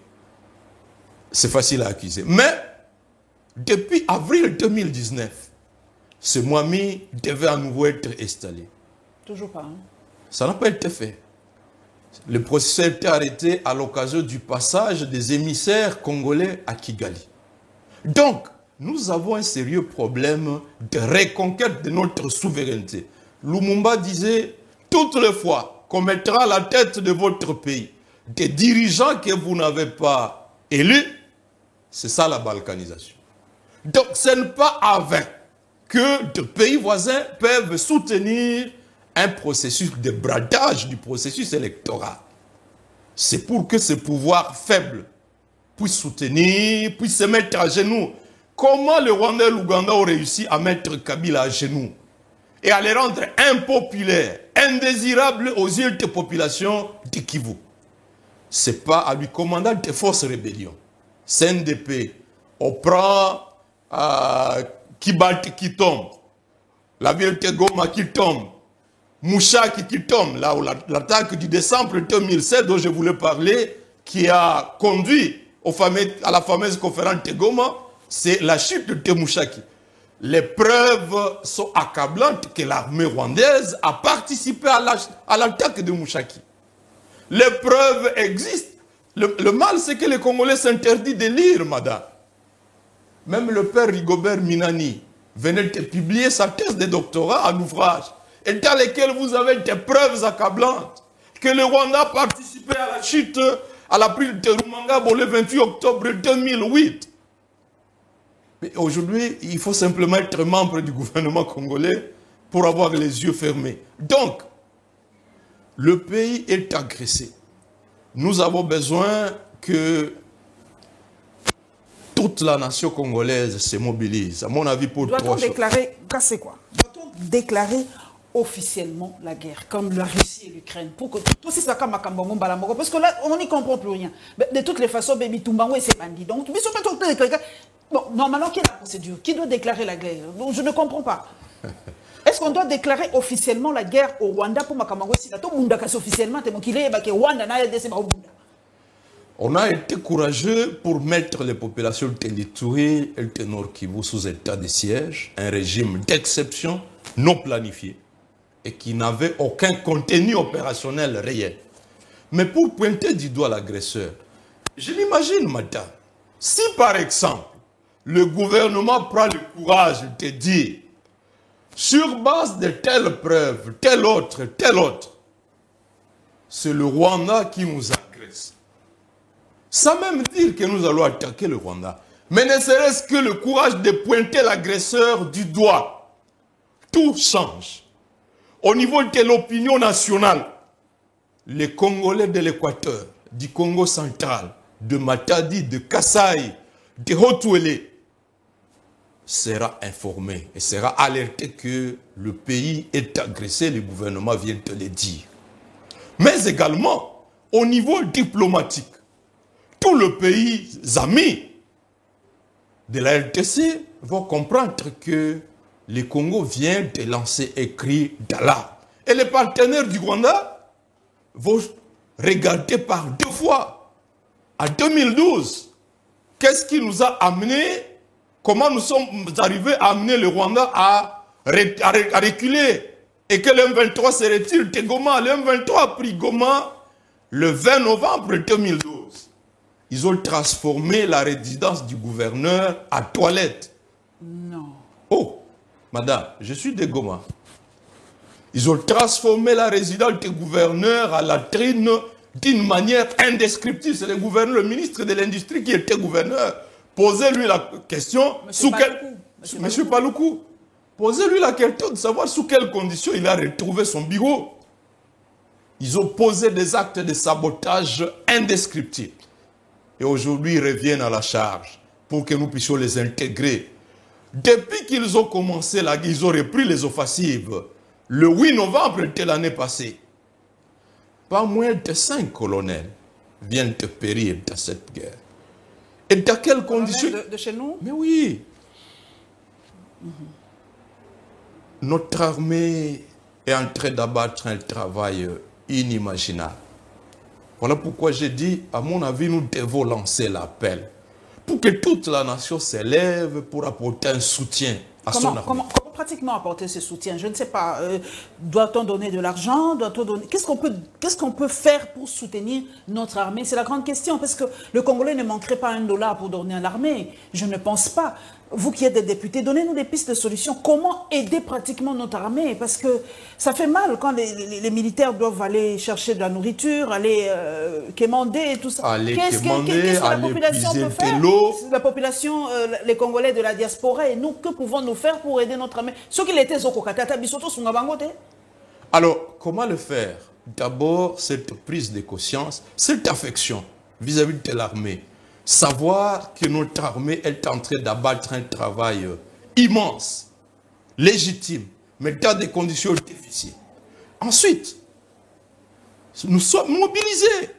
C'est facile à accuser. Mais depuis avril 2019, ce Mwami devait à nouveau être installé. Toujours pas. Hein? Ça n'a pas été fait. Le processus a été arrêté à l'occasion du passage des émissaires congolais à Kigali. Donc, nous avons un sérieux problème de reconquête de notre souveraineté. Lumumba disait, toutes les fois qu'on mettra à la tête de votre pays des dirigeants que vous n'avez pas élus, c'est ça la balkanisation. Donc, ce n'est pas avec que de pays voisins peuvent soutenir un processus de bradage du processus électoral. C'est pour que ce pouvoir faible puisse soutenir, puisse se mettre à genoux. Comment le Rwanda et l'Ouganda ont réussi à mettre Kabila à genoux et à les rendre impopulaires, indésirables aux yeux des populations de Kivu? Ce n'est pas à lui commander des forces rébellions. CNDP, on prend Kibati qui tombe, la ville de Goma qui tombe, Mouchaki qui tombe, là où l'attaque du décembre 2007 dont je voulais parler, qui a conduit à la fameuse conférence de Goma, c'est la chute de Mouchaki. Les preuves sont accablantes que l'armée rwandaise a participé à l'attaque de Mouchaki. Les preuves existent. Le mal, c'est que les Congolais s'interdisent de lire, madame. Même le père Rigobert Minani venait de publier sa thèse de doctorat, un ouvrage, et dans lequel vous avez des preuves accablantes que le Rwanda a participé à la chute, à la prise de Rumangabo le 28 octobre 2008. Mais aujourd'hui, il faut simplement être membre du gouvernement congolais pour avoir les yeux fermés. Donc, le pays est agressé. Nous avons besoin que toute la nation congolaise se mobilise, à mon avis, pour trois choses. C'est quoi? Doit-on déclarer officiellement la guerre, comme la Russie et l'Ukraine, pour que tout ça comme parce que là, on n'y comprend plus rien. De toutes les façons, Baby Tumbango et ses bandits. Donc, mais surtout, bon, normalement, quelle est la procédure? Qui doit déclarer la guerre? Donc, je ne comprends pas. Est-ce qu'on doit déclarer officiellement la guerre au Rwanda pour Makamango si tout le monde a officiellement on a été courageux pour mettre les populations de l'Ituri et de Nord Kivu sous état de siège, un régime d'exception non planifié et qui n'avait aucun contenu opérationnel réel. Mais pour pointer du doigt l'agresseur, je l'imagine, madame, si par exemple, le gouvernement prend le courage de dire sur base de telles preuves, telle autre, c'est le Rwanda qui nous agresse. Sans même dire que nous allons attaquer le Rwanda. Mais ne serait-ce que le courage de pointer l'agresseur du doigt. Tout change. Au niveau de l'opinion nationale, les Congolais de l'Équateur, du Congo central, de Matadi, de Kasaï, de Haut-Ouélé, sera informé et sera alerté que le pays est agressé, le gouvernement vient de le dire. Mais également, au niveau diplomatique, tous les pays amis de la RDC vont comprendre que le Congo vient de lancer un cri d'alarme. Et les partenaires du Rwanda vont regarder par deux fois. En 2012, qu'est-ce qui nous a amené? Comment nous sommes arrivés à amener le Rwanda à reculer et que le M23 se retire de Goma? Le M23 a pris Goma le 20 novembre 2012. Ils ont transformé la résidence du gouverneur à toilette. Non. Oh, madame, je suis de Goma. Ils ont transformé la résidence du gouverneur à latrine d'une manière indescriptible. C'est le gouverneur, le ministre de l'Industrie qui était gouverneur. Posez-lui la question, Monsieur Paloukou, posez-lui la question de savoir sous quelles conditions il a retrouvé son bureau. Ils ont posé des actes de sabotage indescriptibles. Et aujourd'hui, ils reviennent à la charge pour que nous puissions les intégrer. Depuis qu'ils ont commencé la guerre, ils ont repris les offensives le 8 novembre de l'année passée. pas moins de 5 colonels viennent de périr dans cette guerre. Et dans quelles conditions? De chez nous? Mais oui. Notre armée est en train d'abattre un travail inimaginable. Voilà pourquoi j'ai dit, à mon avis, nous devons lancer l'appel pour que toute la nation s'élève pour apporter un soutien à son armée. Comment pratiquement apporter ce soutien? Je ne sais pas. Doit-on donner de l'argent? Doit-on donner... Qu'est-ce qu'on peut faire pour soutenir notre armée? C'est la grande question, parce que le Congolais ne manquerait pas $1 pour donner à l'armée. Je ne pense pas. Vous qui êtes des députés, donnez-nous des pistes de solutions. Comment aider pratiquement notre armée? Parce que ça fait mal quand les militaires doivent aller chercher de la nourriture, aller quémander et tout ça. Qu'est-ce que la population peut faire? La population, les Congolais de la diaspora et nous, que pouvons-nous faire pour aider notre armée? Ce qu'il était Zokokatata, Bisoto Sungabangote. Alors, comment le faire? D'abord, cette prise de conscience, cette affection vis-à-vis de l'armée. Savoir que notre armée est en train d'abattre un travail immense, légitime, mais dans des conditions difficiles. Ensuite, nous sommes mobilisés.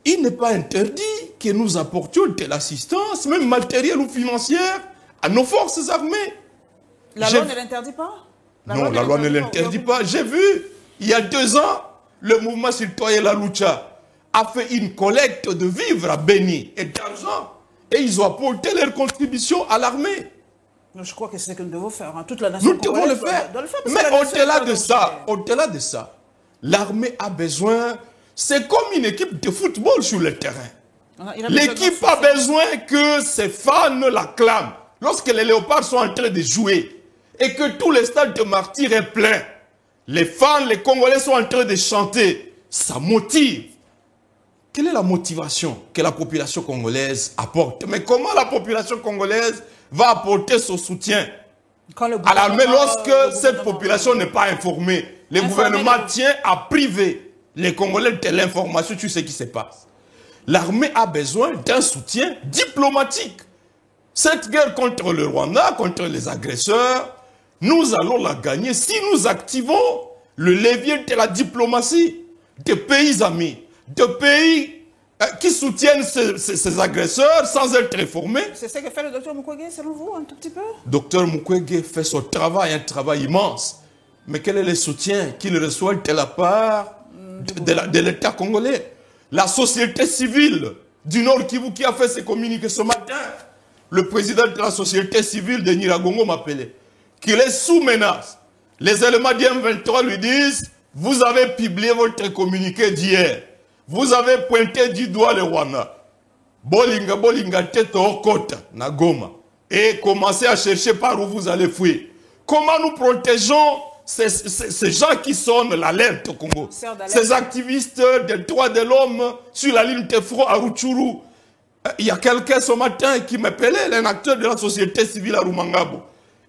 Il n'est pas interdit que nous apportions de l'assistance, même matérielle ou financière, à nos forces armées. La loi ne l'interdit pas? Non, la loi ne l'interdit pas. J'ai vu, il y a 2 ans, le mouvement citoyen La Lucha a fait une collecte de vivres à Béni et d'argent. Et ils ont apporté leur contribution à l'armée. Je crois que c'est ce que nous devons faire. Hein. Toute la nation nous devons le faire. Mais au-delà de ça, l'armée a besoin... C'est comme une équipe de football sur le terrain. L'équipe a besoin que ses fans l'acclament. Lorsque les léopards sont en train de jouer et que tout le stade de martyrs est plein, les fans, les Congolais sont en train de chanter. Ça motive. Quelle est la motivation que la population congolaise apporte? Mais comment la population congolaise va apporter son soutien à l'armée lorsque cette population n'est pas informée? Le gouvernement tient à priver les Congolais de l'information sur ce qui se passe. L'armée a besoin d'un soutien diplomatique. Cette guerre contre le Rwanda, contre les agresseurs, nous allons la gagner si nous activons le levier de la diplomatie des pays amis, de pays qui soutiennent ces agresseurs sans être informés. C'est ce que fait le docteur Mukwege, selon vous, un tout petit peu? Docteur Mukwege fait son travail, un travail immense. Mais quel est le soutien qu'il reçoit de la part de l'État congolais? La société civile du Nord Kivu qui a fait ses communiqués ce matin. Le président de la société civile de Nyiragongo m'appelait. Qu'il est sous menace. Les éléments du M23 lui disent: vous avez publié votre communiqué d'hier. Vous avez pointé du doigt le Rwanda. Bolinga tête au côte, na Goma. Et commencez à chercher par où vous allez fuir. Comment nous protégeons ces gens qui sonnent l'alerte au Congo? Ces activistes des droits de l'homme sur la ligne de front à Rutshuru. Il y a quelqu'un ce matin qui m'appelait, un acteur de la société civile à Rumangabo.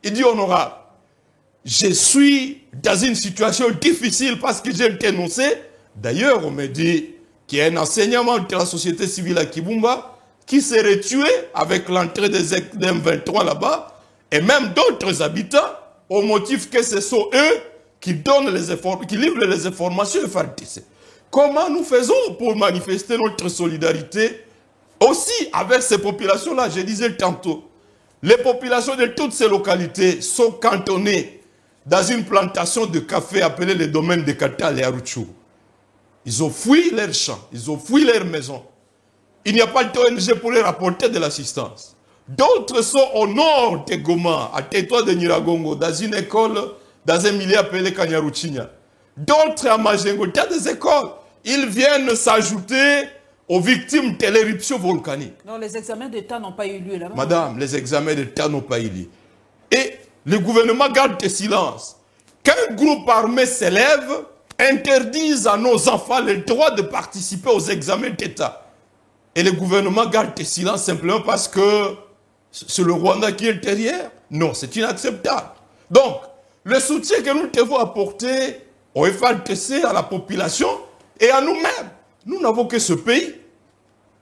Il dit: honorable, je suis dans une situation difficile parce que j'ai été énoncé. D'ailleurs, on me dit qu'il y a un enseignement de la société civile à Kibumba qui serait tué avec l'entrée des M23 là-bas, et même d'autres habitants, au motif que ce sont eux qui donnent les efforts, qui livrent les informations FARDC. Comment nous faisons pour manifester notre solidarité aussi avec ces populations-là? Je disais tantôt, les populations de toutes ces localités sont cantonnées dans une plantation de café appelée le domaine de Katal et Arutshuru. Ils ont fui leurs champs, ils ont fui leurs maisons. Il n'y a pas d'ONG pour leur apporter de l'assistance. D'autres sont au nord de Goma, à territoire de Nyiragongo, dans une école, dans un milieu appelé Kanyaruchinya. D'autres à Majengo, il y a des écoles. Ils viennent s'ajouter aux victimes de l'éruption volcanique. Non, les examens d'État n'ont pas eu lieu là-bas. Madame, les examens d'État n'ont pas eu lieu. Et le gouvernement garde le silence. Qu'un groupe armé s'élève, interdise à nos enfants le droit de participer aux examens d'État. Et le gouvernement garde le silence simplement parce que c'est le Rwanda qui est derrière. Non, c'est inacceptable. Donc, le soutien que nous devons apporter au FARDC, à la population et à nous-mêmes. Nous n'avons que ce pays.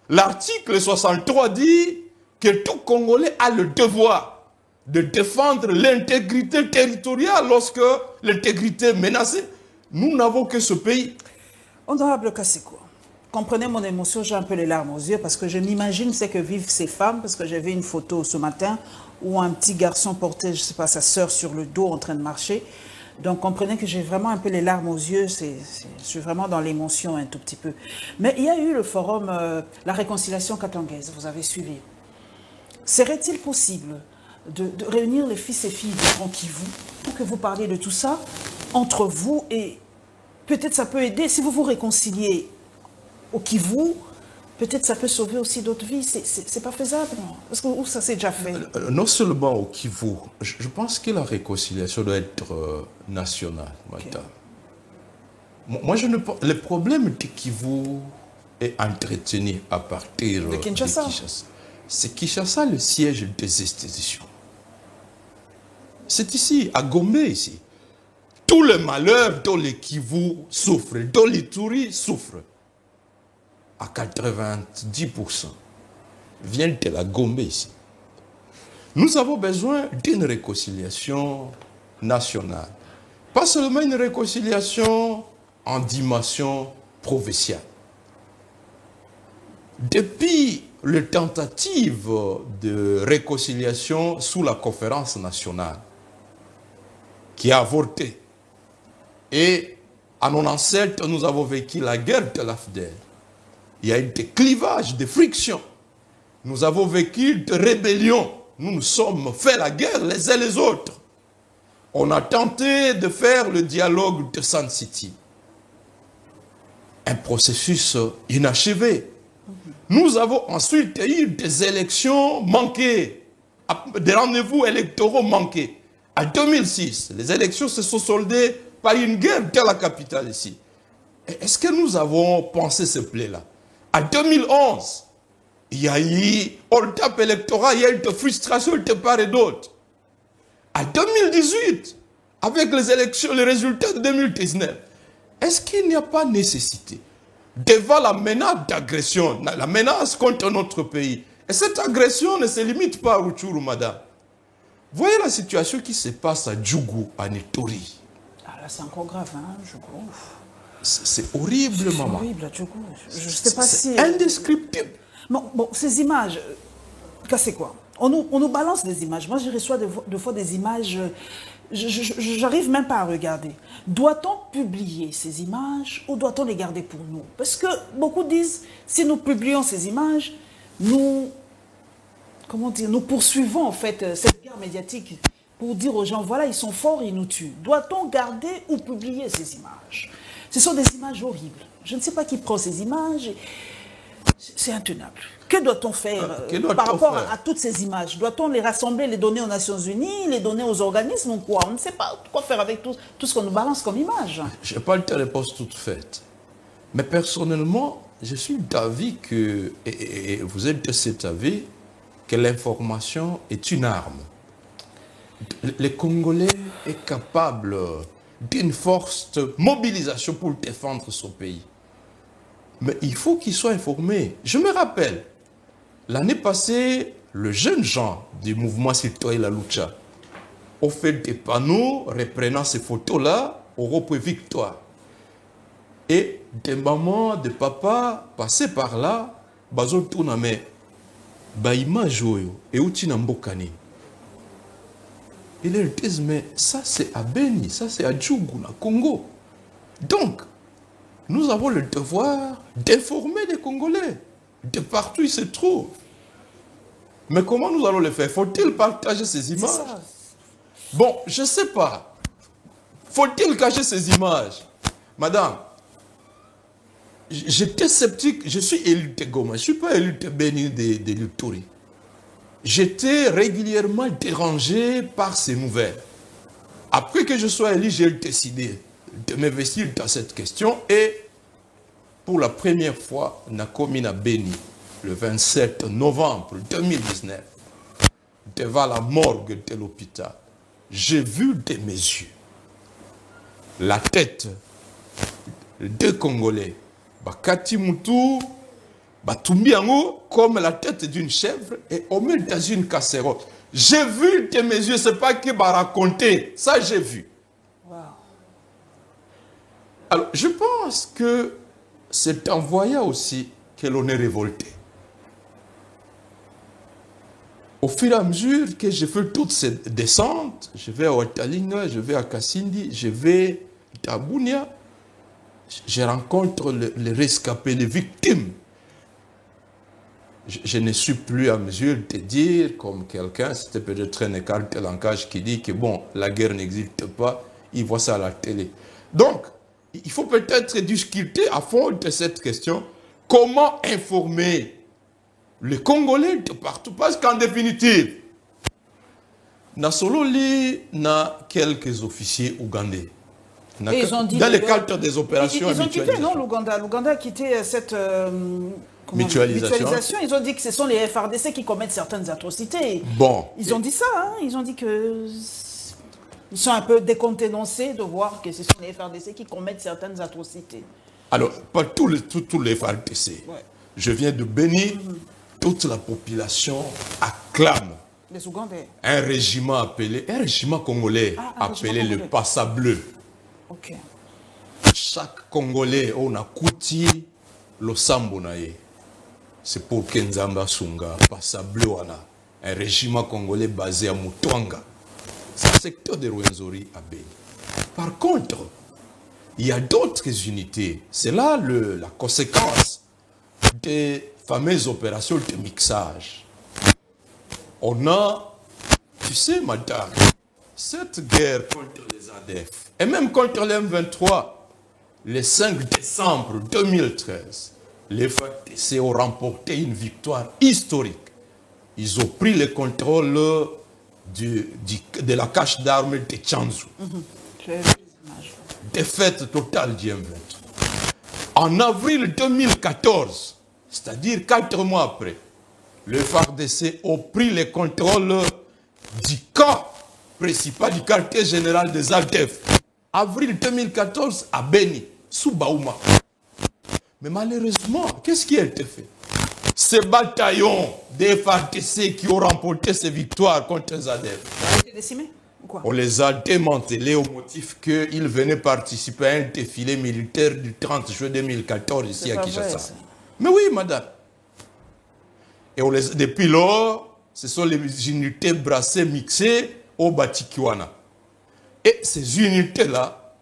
L'article 63 dit que tout Congolais a le devoir de défendre l'intégrité territoriale lorsque l'intégrité est menacée. Nous n'avons que ce pays. Honorable Kaseko, comprenez mon émotion, j'ai un peu les larmes aux yeux parce que je m'imagine ce que vivent ces femmes, parce que j'ai vu une photo ce matin où un petit garçon portait, je ne sais pas, sa sœur sur le dos en train de marcher. Donc comprenez que j'ai vraiment un peu les larmes aux yeux, je suis vraiment dans l'émotion un tout petit peu. Mais il y a eu le forum, la réconciliation katangaise, vous avez suivi. Serait-il possible de réunir les fils et filles du Grand Kivu pour que vous parliez de tout ça entre vous et peut-être ça peut aider, si vous vous réconciliez au Kivu, peut-être ça peut sauver aussi d'autres vies. C'est pas faisable, non? Parce que où ça s'est déjà fait? Non seulement au Kivu, je pense que la réconciliation doit être nationale, madame. Okay. Moi, je ne pense... Le problème du Kivu est entretenu à partir de Kinshasa. C'est Kinshasa le siège des institutions. C'est ici, à Gombe, ici. Tout le malheur dont les Kivu souffrent, dont les Touris souffrent, à 90%, viennent de la Gombe ici. Nous avons besoin d'une réconciliation nationale. Pas seulement une réconciliation en dimension provinciale. Depuis les tentatives de réconciliation sous la conférence nationale, qui a avorté, et en 1997, nous avons vécu la guerre de l'AFDEL. Il y a eu des clivages, des frictions. Nous avons vécu des rébellions. Nous nous sommes fait la guerre les uns les autres. On a tenté de faire le dialogue de Sun City. Un processus inachevé. Nous avons ensuite eu des élections manquées, des rendez-vous électoraux manqués. En 2006, les élections se sont soldées par une guerre dans la capitale ici. Est-ce que nous avons pensé ce plaies-là? En 2011, il y a eu un tape électoral, il y a eu de frustration de part et d'autre. En 2018, avec les élections, les résultats de 2019, est-ce qu'il n'y a pas nécessité, devant la menace d'agression, la menace contre notre pays, et cette agression ne se limite pas à Rutshuru, madame. Voyez la situation qui se passe à Djougou, à Ituri. Ah là, c'est encore grave, hein, Djougou. C'est horrible, maman. C'est horrible, Djougou. Je ne sais pas si... C'est indescriptible. Bon, ces images, c'est quoi? On nous balance des images. Moi, je reçois des fois des images, j'arrive même pas à regarder. Doit-on publier ces images ou doit-on les garder pour nous? Parce que beaucoup disent, si nous publions ces images, nous, comment dire, nous poursuivons en fait cette guerre médiatique pour dire aux gens, voilà, ils sont forts, ils nous tuent. Doit-on garder ou publier ces images? Ce sont des images horribles. Je ne sais pas qui prend ces images. C'est intenable. Que doit-on faire par rapport à toutes ces images? Doit-on les rassembler, les donner aux Nations Unies, les donner aux organismes ou quoi? On ne sait pas quoi faire avec tout ce qu'on nous balance comme image. Je n'ai pas de réponse toute faite. Mais personnellement, je suis d'avis que, et vous êtes de cet avis, que l'information est une arme. Les Congolais sont capables d'une forte mobilisation pour défendre son pays. Mais il faut qu'ils soient informés. Je me rappelle, l'année passée, le jeune Jean du mouvement citoyen La Lucha a fait des panneaux reprenant ces photos-là au rond-point Victoire. Et des mamans, des papas passaient par là, bazo tourname, ba image et outina mbokani. Ils leur disent, mais ça c'est à Beni, ça c'est à Djougou, na Congo. Donc, nous avons le devoir d'informer les Congolais de partout où ils se trouvent. Mais comment nous allons le faire? Faut-il partager ces images? Bon, je ne sais pas. Faut-il cacher ces images? Madame, j'étais sceptique. Je suis élu de Goma. Je ne suis pas élu de Béni de Ituri. J'étais régulièrement dérangé par ces nouvelles. Après que je sois élu, j'ai décidé de m'investir dans cette question et pour la première fois, Nakomi na Béni, le 27 novembre 2019, devant la morgue de l'hôpital, j'ai vu de mes yeux la tête de deux Congolais, Bakati Moutou, Batumbiango, comme la tête d'une chèvre, et on met dans une casserole. J'ai vu de mes yeux, ce n'est pas qui m'a raconté, ça j'ai vu. Wow. Alors, je pense que c'est en voyant aussi que l'on est révolté. Au fur et à mesure que je fais toutes ces descentes, je vais à Watalinga, je vais à Kassindi, je vais à Bunia, je rencontre les rescapés, les victimes. Je ne suis plus à mesure de dire, comme quelqu'un, c'était peut-être un écart de langage qui dit que bon, la guerre n'existe pas, il voit ça à la télé. Donc, il faut peut-être discuter à fond de cette question, comment informer les Congolais de partout, parce qu'en définitive, Nasololi n'a quelques officiers ougandais. Ils ont dit dans le cadre des opérations ils ont quitté, non, l'Ouganda. L'Ouganda a quitté cette mutualisation. Ils ont dit que ce sont les FRDC qui commettent certaines atrocités. Bon. Ils ont dit ça, hein. Ils ont dit que... Ils sont un peu décontenancés de voir que ce sont les FRDC qui commettent certaines atrocités. Alors, pas tous les FRDC. Ouais. Je viens de bénir, toute la population acclame. Les Ougandais. Un régiment congolais appelé le Passa Bleu. Ok. Chaque Congolais, on a couti le Sambonaye. C'est pour Kenzamba Sunga, Passa Bleu, un régiment congolais basé à Mutwanga. C'est le secteur de Rwenzori à Beni. Par contre, il y a d'autres unités. C'est là la conséquence des fameuses opérations de mixage. On a, tu sais, madame, cette guerre contre les ADF, et même contre les M23, le 5 décembre 2013, les FARDC ont remporté une victoire historique. Ils ont pris le contrôle de la cache d'armes de Tchanzu. Défaite totale du M23. En avril 2014, c'est-à-dire 4 mois après, les FARDC ont pris le contrôle du camp principal du quartier général des ADF. Avril 2014 à Beni, sous Baouma. Mais malheureusement, qu'est-ce qui a été fait? Ces bataillons des FARDC qui ont remporté ces victoires contre les ADF, on les a démantelés au motif qu'ils venaient participer à un défilé militaire du 30 juin 2014 ici à Kinshasa. Mais oui, madame. Et depuis lors, ce sont les unités brassées mixées au Batikiwana. Et ces unités-là,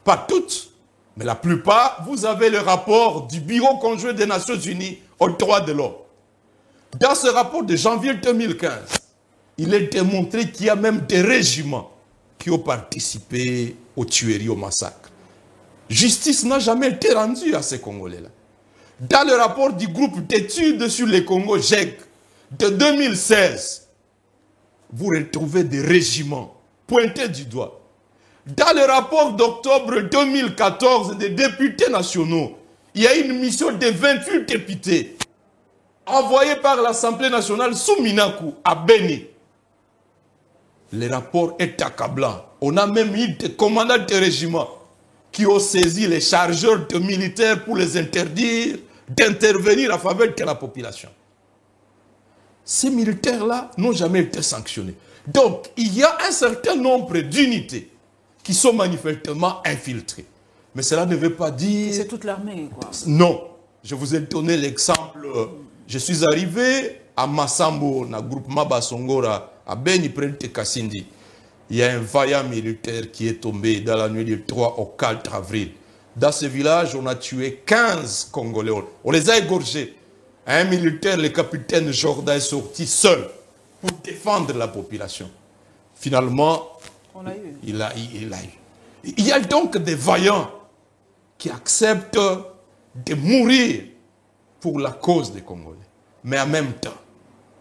pas toutes, mais la plupart, vous avez le rapport du Bureau conjoint des Nations Unies aux droits de l'homme. Dans ce rapport de janvier 2015, il est démontré qu'il y a même des régiments qui ont participé aux tueries, au massacre. Justice n'a jamais été rendue à ces Congolais-là. Dans le rapport du groupe d'études sur les Congo, GEC, de 2016, vous retrouvez des régiments pointés du doigt. Dans le rapport d'octobre 2014 des députés nationaux, il y a une mission de 28 députés envoyée par l'Assemblée nationale sous Minakou à Beni. Le rapport est accablant. On a même eu des commandants de régiments qui ont saisi les chargeurs de militaires pour les interdire d'intervenir en faveur de la population. Ces militaires-là n'ont jamais été sanctionnés. Donc, il y a un certain nombre d'unités qui sont manifestement infiltrées. Mais cela ne veut pas dire... C'est toute l'armée, quoi. Non. Je vous ai donné l'exemple. Je suis arrivé à Massambo, dans le groupement Basongora, à Beni, près de Kassindi. Il y a un vaillant militaire qui est tombé dans la nuit du 3 au 4 avril. Dans ce village, on a tué 15 Congolais. On les a égorgés. Un militaire, le capitaine Jordan, est sorti seul pour défendre la population. Finalement, il a eu. Il y a donc des vaillants qui acceptent de mourir pour la cause des Congolais. Mais en même temps,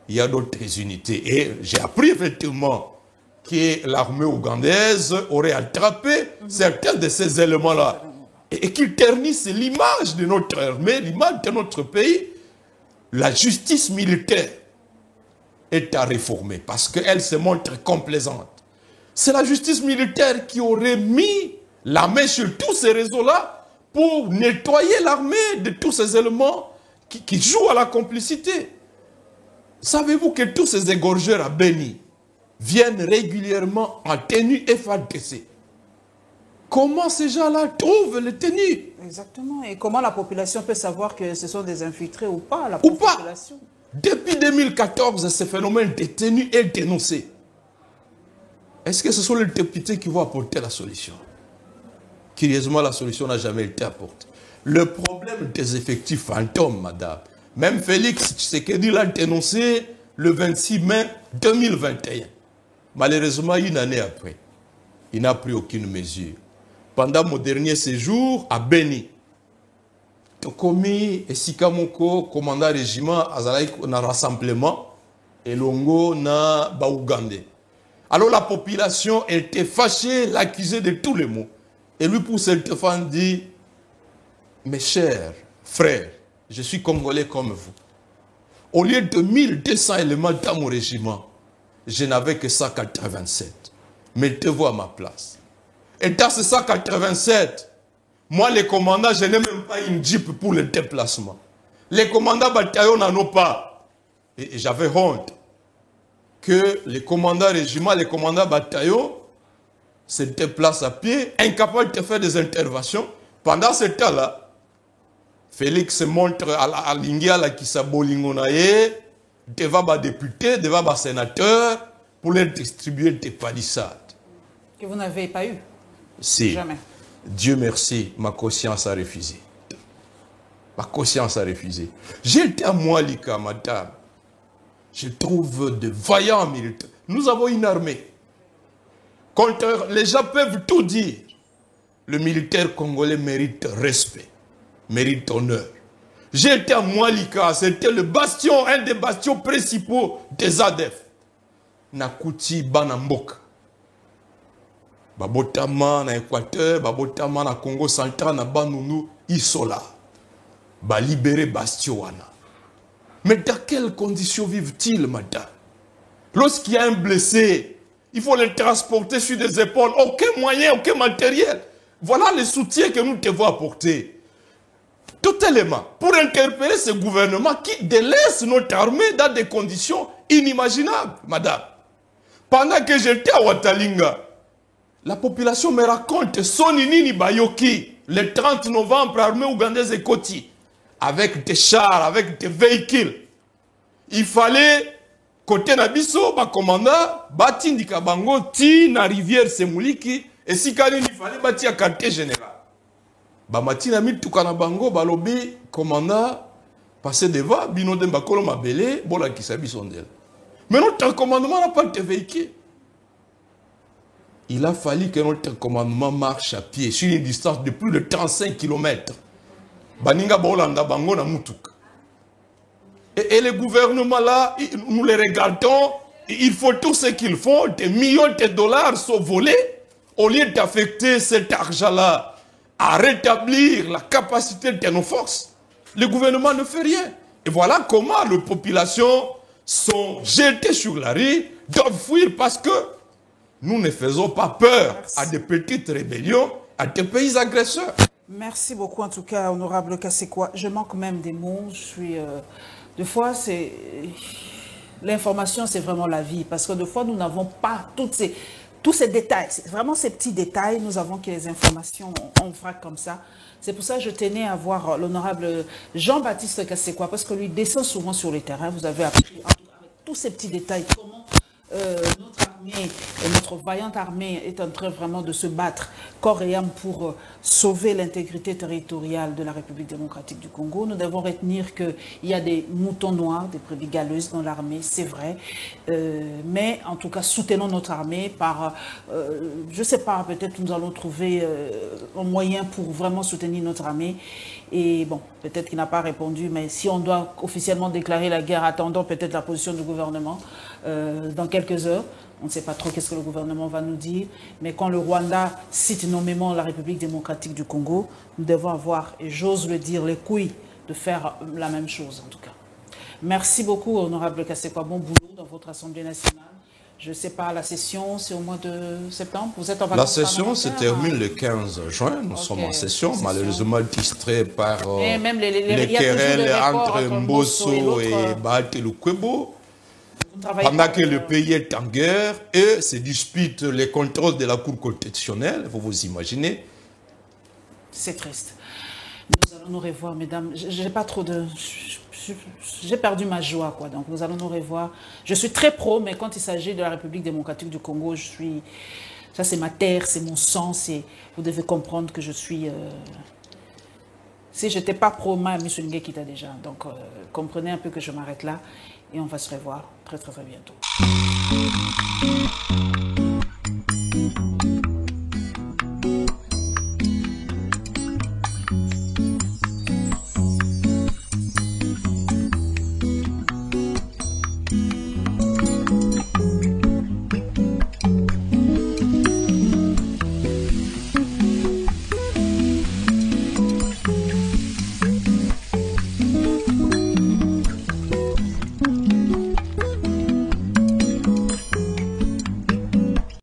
il y a d'autres unités. Et j'ai appris effectivement que l'armée ougandaise aurait attrapé certains de ces éléments-là. Et qu'ils ternissent l'image de notre armée, l'image de notre pays. La justice militaire est à réformer parce qu'elle se montre complaisante. C'est la justice militaire qui aurait mis la main sur tous ces réseaux-là pour nettoyer l'armée de tous ces éléments qui jouent à la complicité. Savez-vous que tous ces égorgeurs à Beni viennent régulièrement en tenue FARDC? Comment ces gens-là trouvent les tenues? Exactement. Et comment la population peut savoir que ce sont des infiltrés ou pas, la Ou pas. population? Depuis 2014, ce phénomène de tenue est dénoncé. Est-ce que ce sont les députés qui vont apporter la solution? Curieusement, la solution n'a jamais été apportée. Le problème des effectifs fantômes, madame, même Félix Tshisekedi l'a dénoncé le 26 mai 2021. Malheureusement, une année après, il n'a pris aucune mesure. Pendant mon dernier séjour à Beni, Tokomi et Sikamoko, commandant régiment, Azalaïk, on a rassemblement, et Longo na Baougande. Alors la population était fâchée, l'accusait de tous les maux. Et lui, pour se défendre, dit: mes chers frères, je suis congolais comme vous. Au lieu de 1200 éléments dans mon régiment, je n'avais que 187. Mettez-vous à ma place. Et dans ces 187, moi, les commandants, je n'ai même pas une jeep pour le déplacement. Les commandants bataillons n'en ont pas. Et j'avais honte que les commandants régiment, les commandants bataillons se déplacent à pied, incapables de faire des interventions. Pendant ce temps-là, Félix se montre à Lingia qui s'abolingonaye devant les députés, devant les sénateurs, pour leur distribuer des palissades. Que vous n'avez pas eu? Si. Jamais. Dieu merci, ma conscience a refusé. Ma conscience a refusé. J'ai été à Moualika, madame. Je trouve de vaillants militaires. Nous avons une armée. Les gens peuvent tout dire. Le militaire congolais mérite respect, mérite honneur. J'ai été à Moualika, c'était le bastion, un des bastions principaux des ADF. Nakuti Banamboka. Babotama na Équateur, Babotama na Congo central, na Banunu, Isola. Ba libérer Bastioana. Mais dans quelles conditions vivent-ils, madame? Lorsqu'il y a un blessé, il faut le transporter sur des épaules. Aucun moyen, aucun matériel. Voilà le soutien que nous devons apporter. Totalement. Pour interpeller ce gouvernement qui délaisse notre armée dans des conditions inimaginables, madame. Pendant que j'étais à Watalinga, la population me raconte Soninini Bayoki, le 30 novembre, armée ougandaise et Koti, avec des chars, avec des véhicules. Il fallait, côté Nabiso, ba commandant, bati Ndikabango, ti na rivière Semuliki, et si il fallait bati à quartier général. Ba mati na mi tukana bango, ba lobi, commandant, passé devant, bino de Mbakolo Mabele, bola ki sabi sondel. Mais notre commandement n'a pas de véhicule. Il a fallu que notre commandement marche à pied sur une distance de plus de 35 km. Baninga Bolanda Bango na Mutuk. Et les gouvernements là, nous les regardons, ils font tout ce qu'ils font, des millions de dollars sont volés, au lieu d'affecter cet argent-là à rétablir la capacité de nos forces. Le gouvernement ne fait rien. Et voilà comment les populations sont jetées sur la rue, doivent fuir parce que nous ne faisons pas peur à des petites rébellions, à des pays agresseurs. Merci beaucoup, en tout cas, honorable Kassekwa. Je manque même des mots. Je suis... Des fois, c'est... L'information, c'est vraiment la vie. Parce que des fois, nous n'avons pas tous ces détails. Vraiment ces petits détails, nous avons que les informations, on frappe comme ça. C'est pour ça que je tenais à voir l'honorable Jean-Baptiste Kassekwa, parce que lui descend souvent sur le terrain. Vous avez appris, en tout cas, avec tous ces petits détails, comment notre armée, notre vaillante armée est en train vraiment de se battre corps et âme pour sauver l'intégrité territoriale de la République démocratique du Congo. Nous devons retenir qu'il y a des moutons noirs, des brebis galeuses dans l'armée, c'est vrai. Mais en tout cas, soutenons notre armée par, je ne sais pas, peut-être nous allons trouver un moyen pour vraiment soutenir notre armée. Et bon, peut-être qu'il n'a pas répondu, mais si on doit officiellement déclarer la guerre, attendons peut-être la position du gouvernement dans quelques heures. On ne sait pas trop qu'est-ce que le gouvernement va nous dire. Mais quand le Rwanda cite nommément la République démocratique du Congo, nous devons avoir, et j'ose le dire, les couilles de faire la même chose en tout cas. Merci beaucoup, honorable Kassekwa. Bon boulot dans votre Assemblée nationale. Je ne sais pas, la session, c'est au mois de septembre. Vous êtes en vacances? La session se termine le 15 juin. Nous sommes en session, malheureusement distraits par même les querelles entre Mbosso et Bahati Lukwebo. pendant que le pays est en guerre, eux se disputent les contrôles de la Cour constitutionnelle, vous vous imaginez. C'est triste. Nous allons nous revoir, mesdames. J'ai pas trop de... J'ai perdu ma joie, quoi. Donc, nous allons nous revoir. Je suis très pro, mais quand il s'agit de la République démocratique du Congo, je suis... Ça, c'est ma terre, c'est mon sang. Vous devez comprendre que je suis... Si je n'étais pas pro, ma M. Nguekita déjà. Donc, comprenez un peu que je m'arrête là. Et on va se revoir très, très, très bientôt.